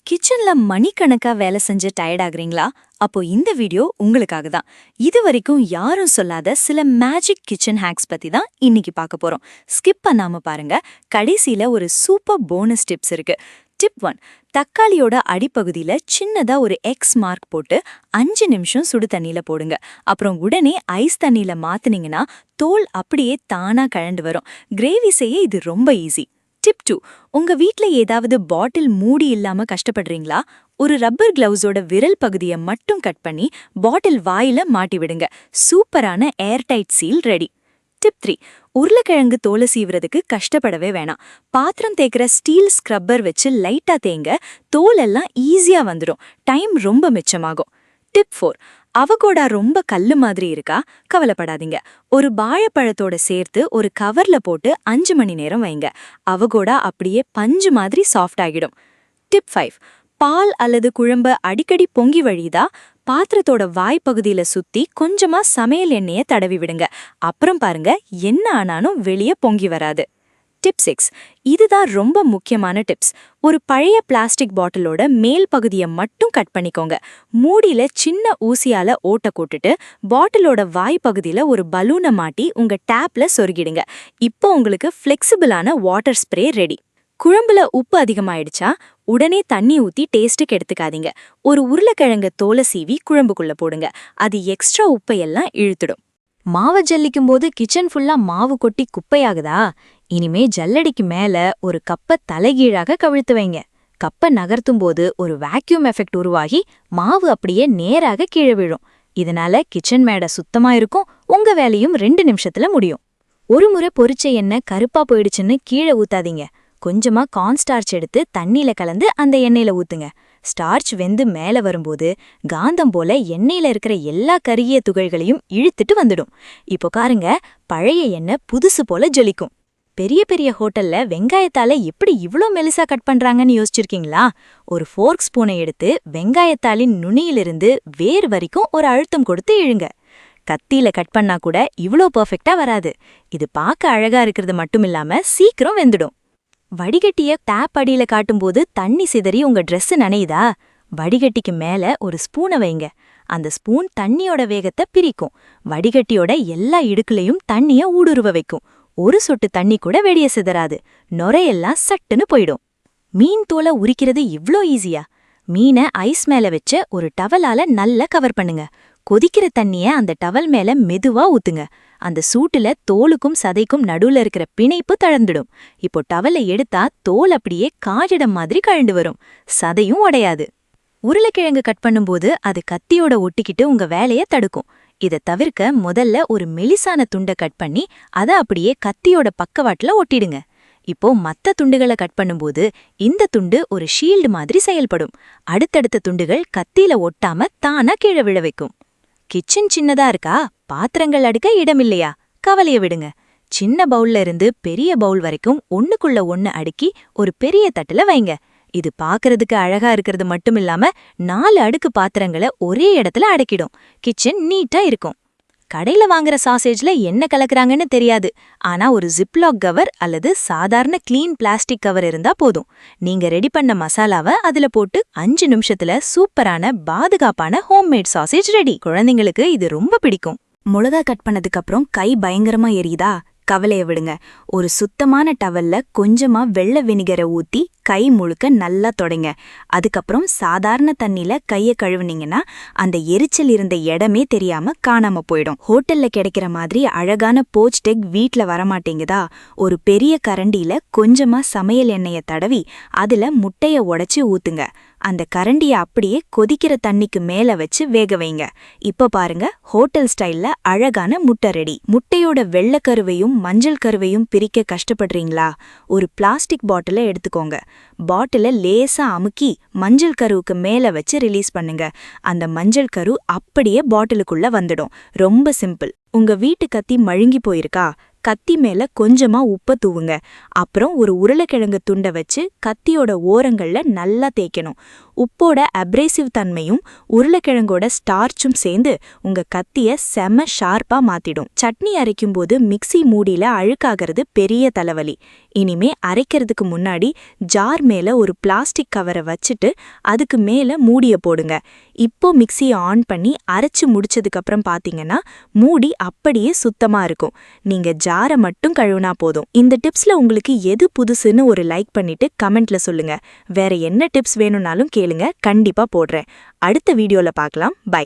கிச்சன்ல மணிக்கணக்கா வேலை செஞ்சு டயர்ட் ஆகுறீங்களா? அப்போ இந்த வீடியோ உங்களுக்காக தான். இது வரைக்கும் யாரும் சொல்லாத சில மேஜிக் கிச்சன் ஹேக்ஸ் பத்தி தான் இன்னைக்கு பார்க்க போறோம். ஸ்கிப் பண்ணாம பாருங்க. கடைசியில ஒரு சூப்பர் போனஸ் டிப்ஸ் இருக்கு. டிப் 1. தக்காளியோட அடிப்பகுதியில சின்னதா ஒரு எக்ஸ் மார்க் போட்டு 5 நிமிஷம் சுடு தண்ணியில போடுங்க. அப்புறம் உடனே ஐஸ் தண்ணியில மாத்துனீங்கன்னா தோல் அப்படியே தானா கழண்டு வரும். கிரேவி செய்ய இது ரொம்ப ஈஸி. டிப் 2. உங்க வீட்ல ஏதாவது பாட்டில் மூடி இல்லாம கஷ்டப்படுறீங்களா? ஒரு ரப்பர் கிளவுஸோட விரல் பகுதியை மட்டும் கட் பண்ணி பாட்டில் வாயில மாட்டி விடுங்க. சூப்பரான ஏர்டைட் சீல் ரெடி. டிப் 3. உருளைக்கிழங்கு தோலை சீவுறதுக்கு கஷ்டப்படவே வேணாம். பாத்திரம் தேய்க்கிற ஸ்டீல் ஸ்க்ரப்பர் வச்சு லைட்டா தேங்க, தோல் எல்லாம் ஈஸியா வந்துடும். டைம் ரொம்ப மிச்சமாகும். டிப் 4. அவகோடா ரொம்ப கல்லு மாதிரி இருக்கா? கவலைப்படாதீங்க. ஒரு வாழைப்பழத்தோட சேர்த்து ஒரு கவர்ல போட்டு 5 மணி நேரம் வைங்க. அவகோடா அப்படியே பஞ்சு மாதிரி சாஃப்ட் ஆகிடும். டிப் 5. பால் அல்லது குழம்பு அடிக்கடி பொங்கி வழியுதா? பாத்திரத்தோட வாய்ப்பகுதியில சுத்தி கொஞ்சமா சமையல் எண்ணெயை தடவி விடுங்க. அப்புறம் பாருங்க, என்ன ஆனாலும் வெளியே பொங்கி வராது. டிப் 6. இதுதான் ரொம்ப முக்கியமான டிப்ஸ். ஒரு பழைய பிளாஸ்டிக் பாட்டிலோட மேல் பகுதியை மட்டும் கட் பண்ணிக்கோங்க. மூடியில சின்ன ஊசியால ஓட்ட போட்டுட்டு பாட்டிலோட வாய் பகுதியில ஒரு பலூனை மாட்டி உங்க டேப்ல சொருகிடுங்க. இப்போ உங்களுக்கு ஃபிளெக்சிபிளான வாட்டர் ஸ்ப்ரே ரெடி. குழம்புல உப்பு அதிகமாயிடுச்சா உடனே தண்ணி ஊத்தி டேஸ்ட்டுக்கு எடுத்துக்காதீங்க. ஒரு உருளைக்கிழங்க தோலை சீவி குழம்புக்குள்ள போடுங்க. அது எக்ஸ்ட்ரா உப்பையெல்லாம் இழுத்துடும். மாவை ஜல்லிக்கும் போது கிச்சன் ஃபுல்லா மாவு கொட்டி குப்பையாகுதா? இனிமே ஜல்லடிக்கு மேல ஒரு கப்பை தலைகீழாக கவிழ்த்து வைங்க. கப்பை நகர்த்தும் போது ஒரு வேக்யூம் எஃபெக்ட் உருவாகி மாவு அப்படியே நேராக கீழே விழும். இதனால கிச்சன் மேடை சுத்தமா இருக்கும், உங்க வேலையும் 2 நிமிஷத்துல முடியும். ஒரு முறை பொரிச்ச எண்ணெய் கருப்பா போயிடுச்சுன்னு கீழே ஊத்தாதீங்க. கொஞ்சமா கார்ன்ஸ்டார்ச் எடுத்து தண்ணியில கலந்து அந்த எண்ணெயில ஊத்துங்க. ஸ்டார்ச் வெந்து மேல வரும்போது காந்தம் போல எண்ணெயில இருக்கிற எல்லா கருகிய துகள்களையும் இழுத்துட்டு வந்துடும். இப்போ பாருங்க, பழைய எண்ணெய் புதுசு போல ஜொலிக்கும். பெரிய பெரிய ஹோட்டல்ல வெங்காயத்தால எப்படி இவ்ளோ மெலிசா கட் பண்றாங்கன்னு யோசிச்சிருக்கீங்களா? ஒரு ஃபோர்க் ஸ்பூனை எடுத்து வெங்காயத்தாலின் நுனியிலிருந்து வேர் வரைக்கும் ஒரு அழுத்தம் கொடுத்து இழுங்க. கத்தியில கட் பண்ணா கூட இவ்ளோ பெர்ஃபெக்ட்டா வராது. இது பார்க்க அழகா இருக்கிறது மட்டும் இல்லாம சீக்கிரம் வெந்துடும். வடிகட்டிய டேப் அடியில காட்டும்போது தண்ணி சிதறி உங்க ட்ரெஸ் நனையுதா? வடிகட்டிக்கு மேல ஒரு ஸ்பூனை வைங்க. அந்த ஸ்பூன் தண்ணியோட வேகத்தை பிரிக்கும். வடிகட்டியோட எல்லா இடுக்குலையும் தண்ணிய ஊடுருவ வைக்கும். ஒரு சொட்டு தண்ணி கூட வெளிய சிதறாது. நுரையெல்லாம் சட்டுன்னு போயிடும். மீன் தோலை உரிக்கிறது இவ்ளோ ஈஸியா? மீனை ஐஸ் மேல வச்ச ஒரு டவலால நல்லா கவர் பண்ணுங்க. கொதிக்கிற தண்ணிய அந்த டவல் மேல மெதுவா ஊத்துங்க. அந்த சூட்டுல தோலுக்கும் சதைக்கும் நடுவுல இருக்கிற பிணைப்பு தளர்ந்துடும். இப்போ டவலை எடுத்தா தோல் அப்படியே காகிதம் மாதிரி கழண்டு வரும். சதையும் உடையாது. உருளைக்கிழங்கு கட் பண்ணும்போது அது கத்தியோட ஒட்டிக்கிட்டு உங்க வேலைய தடுக்கும். இதை தவிர்க்க முதல்ல ஒரு மெலிசான துண்டை கட் பண்ணி அதை அப்படியே கத்தியோட பக்கவாட்டுல ஒட்டிடுங்க. இப்போ மத்த துண்டுகளை கட் பண்ணும்போது இந்த துண்டு ஒரு ஷீல்டு மாதிரி செயல்படும். அடுத்தடுத்த துண்டுகள் கத்தியில ஒட்டாம தானா கீழே விழ வைக்கும். கிச்சன் சின்னதா இருக்கா? பாத்திரங்கள் அடுக்க இடமில்லையா? கவலைய விடுங்க. சின்ன பவுல்ல இருந்து பெரிய பவுல் வரைக்கும் ஒண்ணுக்குள்ள ஒண்ணு அடுக்கி ஒரு பெரிய தட்டுல வைங்க. இது பாக்குறதுக்கு அழகா இருக்கிறது மட்டும் இல்லாம 4 அடுக்கு பாத்திரங்களை ஒரே இடத்துல அடக்கிடும். கிச்சன் நீட்டா இருக்கும். கடையில வாங்குற சாசேஜ்ல என்ன கலக்குறாங்கன்னு தெரியாது. ஆனா ஒரு ஜிப்லாக் கவர் அல்லது சாதாரண கிளீன் பிளாஸ்டிக் கவர் இருந்தா போதும். நீங்க ரெடி பண்ண மசாலாவை அதுல போட்டு 5 நிமிஷத்துல சூப்பரான பாதுகாப்பான ஹோம்மேட் சாசேஜ் ரெடி. குழந்தைங்களுக்கு இது ரொம்ப பிடிக்கும். மிளகா கட் பண்ணதுக்கு அப்புறம் கை பயங்கரமா எரியுதா? கவலைய விடுங்க. ஒரு சுத்தமான டவல்ல கொஞ்சமா வெள்ளை வினிகரை ஊத்தி கை முழுக்க நல்லா தொடைங்க. அதுக்கப்புறம் சாதாரண தண்ணியில கைய கழுவுனீங்கன்னா அந்த எரிச்சல் இருந்த இடமே தெரியாம காணாம போயிடும். ஹோட்டல்ல கிடைக்கிற மாதிரி அழகான போச் டெக் வீட்ல வரமாட்டேங்குதா? ஒரு பெரிய கரண்டியில கொஞ்சமா சமையல் எண்ணெய தடவி அதுல முட்டைய உடைச்சு ஊத்துங்க. அந்த கரண்டிய அப்படியே கொதிக்கிற தண்ணிக்கு மேல வச்சு வேக வைங்க. இப்ப பாருங்க, ஹோட்டல் ஸ்டைல்ல அழகான முட்டை ரெடி. முட்டையோட வெள்ளைக்கருவையும் மஞ்சள் கருவையும் பிரிக்க கஷ்டப்படுறீங்களா? ஒரு பிளாஸ்டிக் பாட்டில எடுத்துக்கோங்க. பாட்டில லேசா அமுக்கி மஞ்சள் கருவுக்கு மேல வச்சு ரிலீஸ் பண்ணுங்க. அந்த மஞ்சள் கரு அப்படியே பாட்டிலுக்குள்ள வந்துடும். ரொம்ப சிம்பிள். உங்க வீட்டு கத்தி மழுங்கி போயிருக்கா? கத்தி மேல கொஞ்சமா உப்பை தூவுங்க. அப்புறம் ஒரு உருளைக்கிழங்கு துண்டை வச்சு கத்தியோட ஓரங்கள்ல நல்லா தேய்க்கணும். உப்போட அப்ரேசிவ் தன்மையும் உருளைக்கிழங்கோட ஸ்டார்ச்சும் சேர்ந்து உங்க கத்திய செம ஷார்ப்பா மாத்திடும். சட்னி அரைக்கும்போது மிக்ஸி மூடியில அழுக்காகிறது பெரிய தலைவலி. இனிமே அரைக்கிறதுக்கு முன்னாடி ஜார் மேல ஒரு பிளாஸ்டிக் கவரை வச்சுட்டு அதுக்கு மேல மூடிய போடுங்க. இப்போ மிக்ஸியை ஆன் பண்ணி அரைச்சு முடிச்சதுக்கு அப்புறம் பாத்தீங்கன்னா மூடி அப்படியே சுத்தமா இருக்கும். நீங்க ஜாரை மட்டும் கழுவுனா போதும். இந்த டிப்ஸ்ல உங்களுக்கு எது புதுசுன்னு ஒரு லைக் பண்ணிட்டு கமெண்ட்ல சொல்லுங்க. வேற என்ன டிப்ஸ் வேணும்னாலும் கேளுங்க, கண்டிப்பா போடுறேன். அடுத்த வீடியோல பார்க்கலாம். பை.